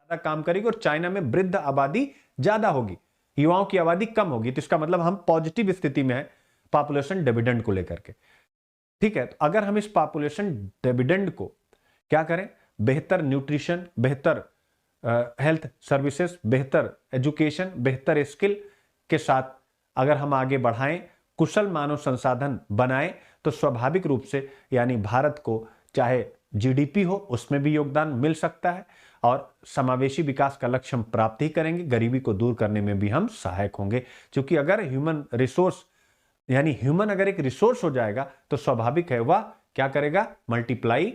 ज्यादा काम करेगी और चाइना में वृद्ध आबादी ज्यादा होगी, युवाओं की आबादी कम होगी। तो इसका मतलब हम पॉजिटिव स्थिति में है पॉपुलेशन डिविडेंड को लेकर के। ठीक है, तो अगर हम इस पॉपुलेशन डिविडेंड को क्या करें, बेहतर न्यूट्रिशन, बेहतर हेल्थ सर्विसेज, बेहतर एजुकेशन, बेहतर स्किल के साथ अगर हम आगे बढ़ाएं, कुशल मानव संसाधन बनाएं, तो स्वाभाविक रूप से यानी भारत को चाहे जीडीपी हो उसमें भी योगदान मिल सकता है और समावेशी विकास का लक्ष्य हम प्राप्त ही करेंगे, गरीबी को दूर करने में भी हम सहायक होंगे। क्योंकि अगर ह्यूमन रिसोर्स यानी ह्यूमन अगर एक रिसोर्स हो जाएगा तो स्वाभाविक है वह क्या करेगा, मल्टीप्लाई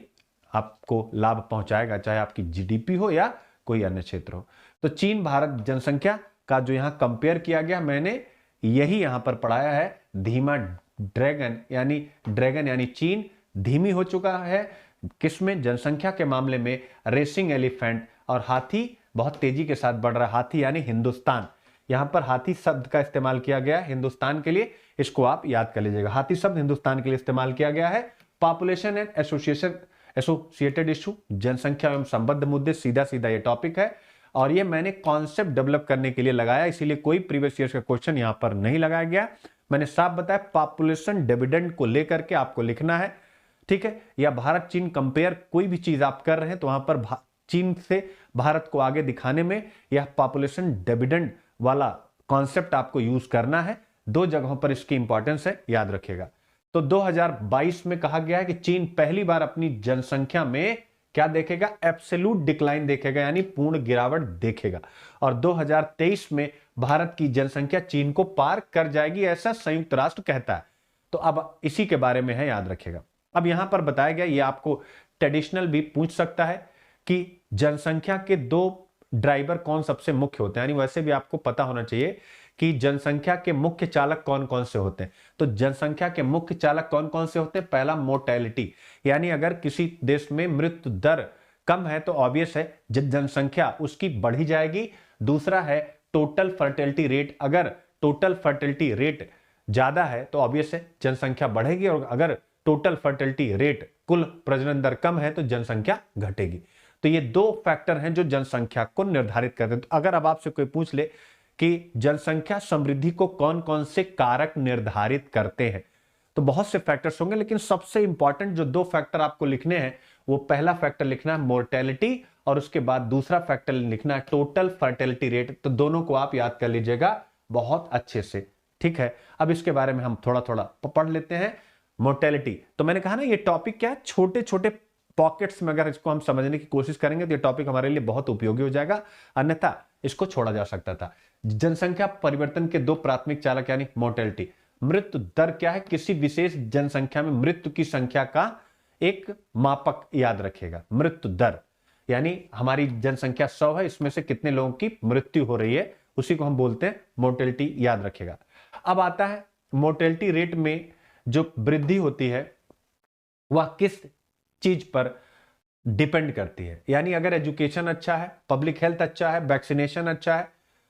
आपको लाभ पहुंचाएगा, चाहे आपकी जीडीपी हो या कोई अन्य क्षेत्र हो। तो चीन भारत जनसंख्या का जो यहां कंपेयर किया गया, मैंने यही यहां पर पढ़ाया है। धीमा ड्रैगन यानी चीन धीमी हो चुका है किसमें, जनसंख्या के मामले में रेसिंग एलिफेंट, और हाथी बहुत तेजी के साथ बढ़ रहा है, हाथी यानी हिंदुस्तान। यहां पर हाथी शब्द का इस्तेमाल किया गया हिंदुस्तान के लिए, इसको आप याद कर लीजिएगा। हाथी शब्द हिंदुस्तान के लिए इस्तेमाल किया गया है। पॉपुलेशन एंड एसोसिएटेड इशू, जनसंख्या एवं संबद्ध मुद्दे, सीधा सीधा ये टॉपिक है और ये मैंने कॉन्सेप्ट डेवलप करने के लिए लगाया, इसीलिए कोई प्रीवियस ईयर का क्वेश्चन यहां पर नहीं लगाया गया। मैंने साफ बताया पॉपुलेशन डिविडेंड को लेकर के आपको लिखना है, ठीक है। या भारत चीन कंपेयर कोई भी चीज आप कर रहे हैं तो वहां पर चीन से भारत को आगे दिखाने में यह पॉपुलेशन डिविडेंड वाला कॉन्सेप्ट आपको यूज करना है। दो जगहों पर इसकी इंपॉर्टेंस है, याद रखिएगा। तो 2022 में कहा गया है कि चीन पहली बार अपनी जनसंख्या में क्या देखेगा, एब्सोल्यूट डिक्लाइन देखेगा, यानी पूर्ण गिरावट देखेगा। और 2023 में भारत की जनसंख्या चीन को पार कर जाएगी, ऐसा संयुक्त राष्ट्र कहता है। तो अब इसी के बारे में है, याद रखिएगा। अब यहां पर बताया गया, ये आपको ट्रेडिशनल भी पूछ सकता है कि जनसंख्या के दो ड्राइवर कौन सबसे मुख्य होते हैं, यानी वैसे भी आपको पता होना चाहिए कि जनसंख्या के मुख्य चालक कौन कौन से होते हैं। तो जनसंख्या के मुख्य चालक कौन कौन से होते हैं, पहला मोर्टेलिटी, यानी अगर किसी देश में मृत्यु दर कम है तो ऑब्वियस है जनसंख्या उसकी बढ़ी जाएगी। दूसरा है टोटल फर्टिलिटी रेट, अगर टोटल फर्टिलिटी रेट ज्यादा है तो ऑब्वियस है जनसंख्या बढ़ेगी, और अगर टोटल फर्टिलिटी रेट कुल प्रजनन दर कम है तो जनसंख्या घटेगी। तो ये दो फैक्टर हैं जो जनसंख्या को निर्धारित करते हैं। तो अगर अब आपसे कोई पूछ ले कि जनसंख्या समृद्धि को कौन कौन से कारक निर्धारित करते हैं, तो बहुत से फैक्टर्स होंगे, लेकिन सबसे इंपॉर्टेंट जो दो फैक्टर आपको लिखने हैं, वो पहला फैक्टर लिखना है मोर्टेलिटी और उसके बाद दूसरा फैक्टर लिखना है टोटल फर्टिलिटी रेट। तो दोनों को आप याद कर लीजिएगा बहुत अच्छे से, ठीक है। अब इसके बारे में हम थोड़ा थोड़ा पढ़ लेते हैं। मोर्टेलिटी, तो मैंने कहा ना ये टॉपिक क्या है, छोटे छोटे पॉकेट्स में अगर इसको हम समझने की कोशिश करेंगे तो ये टॉपिक हमारे लिए बहुत उपयोगी हो जाएगा, अन्यथा इसको छोड़ा जा सकता था। जनसंख्या परिवर्तन के दो प्राथमिक चालक यानी मोर्टेलिटी, मृत्यु दर क्या है, किसी विशेष जनसंख्या में मृत्यु की संख्या का एक मापक, याद रखिएगा। मृत्यु दर यानी हमारी जनसंख्या 100 है, इसमें से कितने लोगों की मृत्यु हो रही है, उसी को हम बोलते हैं मोर्टेलिटी, याद रखिएगा। अब आता है मोर्टेलिटी रेट में जो वृद्धि होती है वह किस चीज पर डिपेंड करती है, यानी अगर एजुकेशन अच्छा है, पब्लिक हेल्थ अच्छा है, वैक्सीनेशन अच्छा है,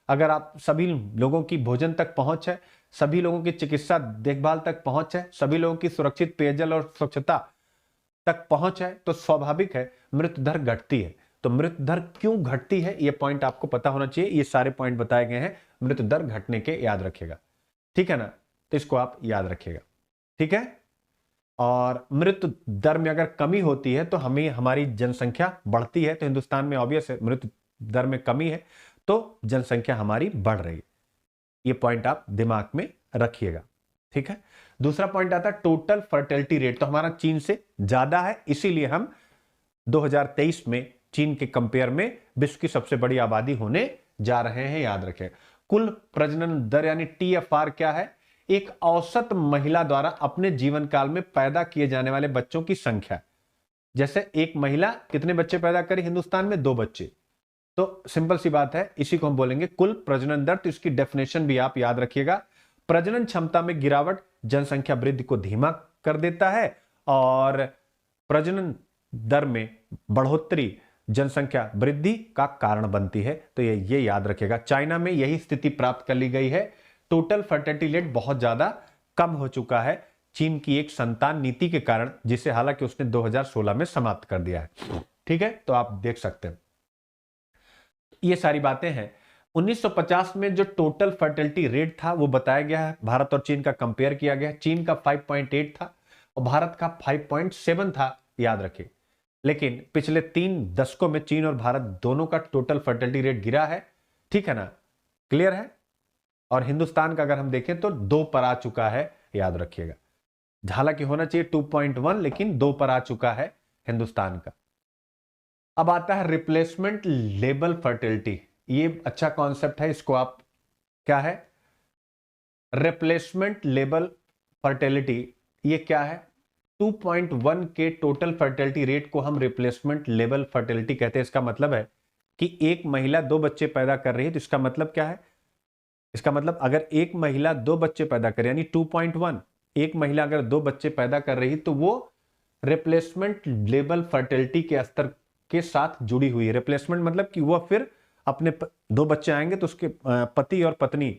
अगर आप सभी लोगों की भोजन तक पहुंच है, सभी लोगों की चिकित्सा देखभाल तक पहुंच है, सभी लोगों की सुरक्षित पेयजल और स्वच्छता तक पहुंच है, तो स्वाभाविक है मृत्यु दर घटती है। तो मृत्यु दर क्यों घटती है ये पॉइंट आपको पता होना चाहिए, ये सारे पॉइंट बताए गए हैं मृत्यु दर घटने के, याद रखिएगा, ठीक है ना। तो इसको आप याद रखिएगा, ठीक है। और मृत्यु दर में अगर कमी होती है तो हमें हमारी जनसंख्या बढ़ती है, तो हिंदुस्तान में ऑब्वियस है मृत्यु दर में कमी है तो जनसंख्या हमारी बढ़ रही है। ये पॉइंट आप दिमाग में रखिएगा, ठीक है। दूसरा पॉइंट आता है टोटल फर्टिलिटी रेट, तो हमारा चीन से ज्यादा है, इसीलिए हम 2023 में चीन के कंपेयर में विश्व की सबसे बड़ी आबादी होने जा रहे हैं, याद रखें। कुल प्रजनन दर यानी TFR क्या है, एक औसत महिला द्वारा अपने जीवन काल में पैदा किए जाने वाले बच्चों की संख्या। जैसे एक महिला कितने बच्चे पैदा करी हिंदुस्तान में, 2 बच्चे, तो सिंपल सी बात है, इसी को हम बोलेंगे कुल प्रजनन दर। तो इसकी डेफिनेशन भी आप याद रखिएगा। प्रजनन क्षमता में गिरावट जनसंख्या वृद्धि को धीमा कर देता है और प्रजनन दर में बढ़ोतरी जनसंख्या वृद्धि का कारण बनती है। तो ये याद रखिएगा। चाइना में यही स्थिति प्राप्त कर ली गई है, टोटल फर्टिलिटी रेट बहुत ज्यादा कम हो चुका है चीन की एक संतान नीति के कारण, जिसे हालांकि उसने 2016 में समाप्त कर दिया है, ठीक है। तो आप देख सकते हैं। ये सारी बातें हैं। 1950 में जो टोटल फर्टिलिटी रेट था वो बताया गया है, भारत और चीन का कंपेयर किया गया। चीन का 5.8 था और भारत का 5.7 था, याद रखिए। लेकिन पिछले 3 दशकों में चीन और भारत दोनों का टोटल फर्टिलिटी रेट गिरा है, ठीक है ना, क्लियर है। और हिंदुस्तान का अगर हम देखें तो 2 पर आ चुका है, याद रखिएगा। हालांकि होना चाहिए 2.1, लेकिन 2 पर आ चुका है हिंदुस्तान का। अब आता है रिप्लेसमेंट लेबल फर्टिलिटी। ये अच्छा कॉन्सेप्ट है, इसको आप, क्या है रिप्लेसमेंट लेबल फर्टिलिटी, ये क्या है? 2.1 के टोटल फर्टिलिटी रेट को हम रिप्लेसमेंट लेवल फर्टिलिटी कहते हैं। इसका मतलब है कि एक महिला 2 बच्चे पैदा कर रही है, तो इसका मतलब क्या है? इसका मतलब अगर एक महिला 2 बच्चे पैदा करे, यानी 2.1, एक महिला अगर 2 बच्चे पैदा कर रही है तो वो रिप्लेसमेंट लेवल फर्टिलिटी के स्तर के साथ जुड़ी हुई है। रिप्लेसमेंट मतलब कि वह फिर अपने 2 बच्चे आएंगे तो उसके पति और पत्नी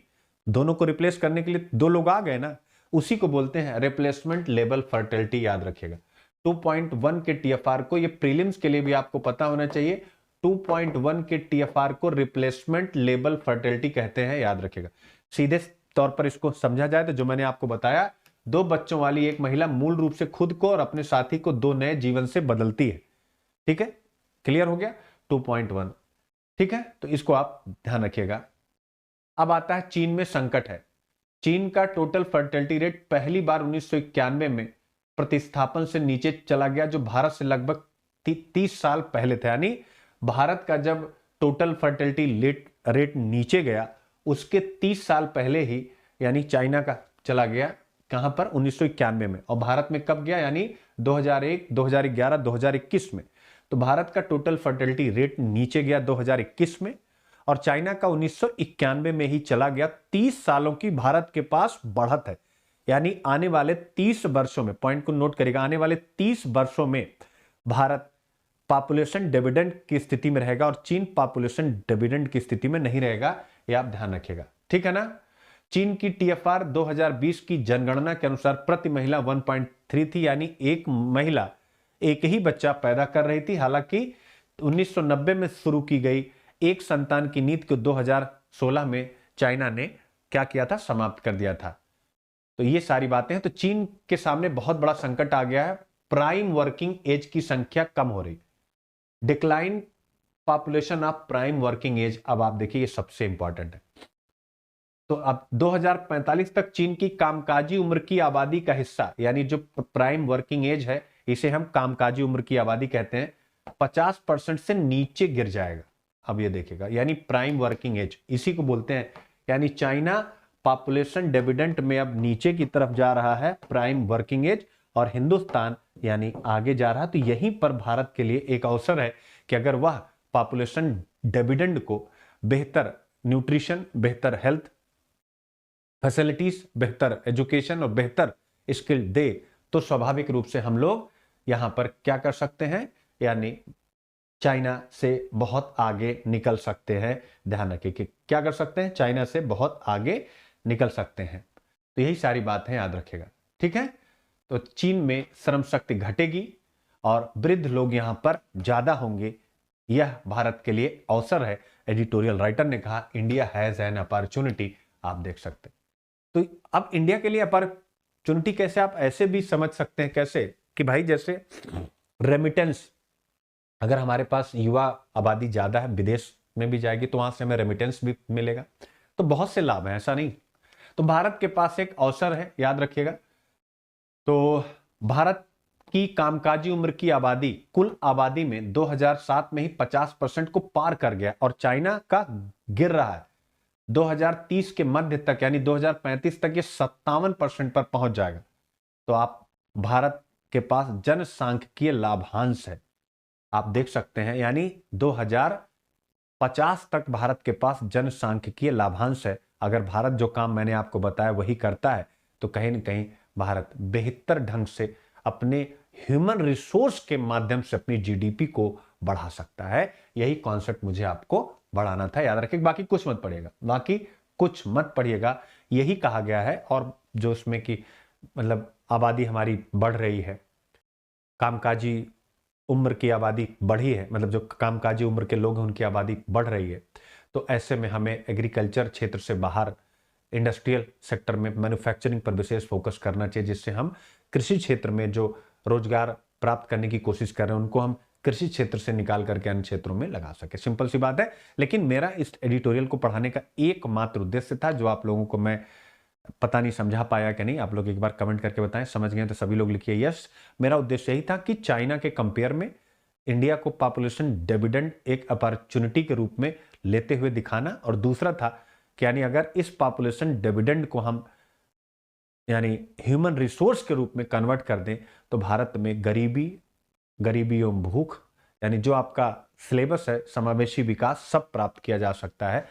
दोनों को रिप्लेस करने के लिए 2 लोग आ गए ना, उसी को बोलते हैं रिप्लेसमेंट लेवल फर्टिलिटी, याद रखिएगा। 2.1 के टीएफआर को, ये प्रीलिम्स के लिए भी आपको पता होना चाहिए, 2.1 के टीएफआर को रिप्लेसमेंट लेवल फर्टिलिटी कहते हैं, याद रखिएगा। सीधे तौर पर इसको समझा जाए तो जो मैंने आपको बताया, 2 बच्चों वाली एक महिला मूल रूप से खुद को और अपने साथी को 2 नए जीवन से बदलती है, ठीक है, क्लियर हो गया। 2.1, ठीक है, तो इसको आप ध्यान रखिएगा। अब आता है चीन में संकट है। चीन का टोटल फर्टिलिटी रेट पहली बार 1991 में प्रतिस्थापन से नीचे चला गया, जो भारत से लगभग 30 साल पहले था। यानी भारत का जब टोटल फर्टिलिटी रेट नीचे गया, उसके 30 साल पहले ही यानी चाइना का चला गया, कहां पर? 1991 में। और भारत में कब गया? यानी 2001, 2011, 2021 में। तो भारत का टोटल फर्टिलिटी रेट नीचे गया 2021 में, और चाइना का 1991 में ही चला गया। 30 सालों की भारत के पास बढ़त है, यानी आने वाले 30 वर्षों में, पॉइंट को नोट करेगा, आने वाले 30 वर्षों में भारत पॉपुलेशन डिविडेंड की स्थिति में रहेगा और चीन पॉपुलेशन डिविडेंड की स्थिति में नहीं रहेगा, यह आप ध्यान रखिएगा, ठीक है ना। चीन की टीएफआर 2020 की जनगणना के अनुसार प्रति महिला 1.3 थी, यानी एक महिला एक ही बच्चा पैदा कर रही थी। हालांकि 1990 में शुरू की गई एक संतान की नीति को 2016 में चाइना ने क्या किया था? समाप्त कर दिया था। तो ये सारी बातें हैं। तो चीन के सामने बहुत बड़ा संकट आ गया है, प्राइम वर्किंग एज की संख्या कम हो रही, decline population of prime working age. अब आप देखिए, ये सबसे इंपॉर्टेंट है। तो अब 2045 तक चीन की कामकाजी उम्र की आबादी का हिस्सा, यानी जो प्राइम वर्किंग एज है, इसे हम कामकाजी उम्र की आबादी कहते हैं, 50% से नीचे गिर जाएगा। अब ये देखिएगा, यानी प्राइम वर्किंग एज इसी को बोलते हैं। यानी चाइना पॉपुलेशन डिविडेंड में अब नीचे की तरफ जा रहा है, प्राइम वर्किंग एज, और हिंदुस्तान यानी आगे जा रहा है। तो यहीं पर भारत के लिए एक अवसर है कि अगर वह पॉपुलेशन डिविडेंड को बेहतर न्यूट्रिशन, बेहतर हेल्थ फैसिलिटीज, बेहतर एजुकेशन और बेहतर स्किल दे, तो स्वाभाविक रूप से हम लोग यहां पर क्या कर सकते हैं, यानी चाइना से बहुत आगे निकल सकते हैं। ध्यान रखिए कि क्या कर सकते हैं, चाइना से बहुत आगे निकल सकते हैं। तो यही सारी बातें याद रखिएगा, ठीक है। तो चीन में श्रम शक्ति घटेगी और वृद्ध लोग यहां पर ज्यादा होंगे, यह भारत के लिए अवसर है। एडिटोरियल राइटर ने कहा, इंडिया हैज एन अपॉर्चुनिटी, आप देख सकते हैं। तो अब इंडिया के लिए अपॉर्चुनिटी कैसे, आप ऐसे भी समझ सकते हैं, कैसे कि भाई जैसे रेमिटेंस, अगर हमारे पास युवा आबादी ज्यादा है, विदेश में भी जाएगी तो वहां से हमें रेमिटेंस भी मिलेगा, तो बहुत से लाभ है, ऐसा नहीं। तो भारत के पास एक अवसर है, याद रखिएगा। तो भारत की कामकाजी उम्र की आबादी कुल आबादी में 2007 में ही 50% को पार कर गया, और चाइना का गिर रहा है 2030 के मध्य तक, यानी 2035 तक ये 57% पर पहुंच जाएगा। तो आप, भारत के पास जनसांख्यिकीय लाभांश है, आप देख सकते हैं, यानी 2050 तक भारत के पास जनसांख्यिकीय लाभांश है। अगर भारत जो काम मैंने आपको बताया वही करता है, तो कहीं ना कहीं भारत बेहतर ढंग से अपने ह्यूमन रिसोर्स के माध्यम से अपनी जीडीपी को बढ़ा सकता है। यही कॉन्सेप्ट मुझे आपको बढ़ाना था, याद रखिए। बाकी कुछ मत पढ़िएगा, बाकी कुछ मत पढ़िएगा, यही कहा गया है। और जो उसमें कि मतलब आबादी हमारी बढ़ रही है, कामकाजी उम्र की आबादी बढ़ी है, मतलब जो कामकाजी उम्र के लोग हैं उनकी आबादी बढ़ रही है, तो ऐसे में हमें एग्रीकल्चर क्षेत्र से बाहर इंडस्ट्रियल सेक्टर में मैन्युफैक्चरिंग पर विशेष फोकस करना चाहिए, जिससे हम कृषि क्षेत्र में जो रोजगार प्राप्त करने की कोशिश कर रहे हैं उनको हम कृषि क्षेत्र से निकाल करके अन्य क्षेत्रों में लगा सके। सिंपल सी बात है। लेकिन मेरा इस एडिटोरियल को पढ़ाने का एकमात्र उद्देश्य था, जो आप लोगों को मैं पता नहीं समझा पाया कि नहीं, आप लोग एक बार कमेंट करके बताएं। समझ गए तो सभी लोग लिखिए यस। मेरा उद्देश्य यही था कि चाइना के कंपेयर में इंडिया को पॉपुलेशन डिविडेंड एक अपॉर्चुनिटी के रूप में लेते हुए दिखाना, और दूसरा था कि यानी अगर इस पॉपुलेशन डिविडेंड को हम यानी ह्यूमन रिसोर्स के रूप में कन्वर्ट कर दें तो भारत में गरीबी एवं भूख, यानी जो आपका सिलेबस है समावेशी विकास, सब प्राप्त किया जा सकता है।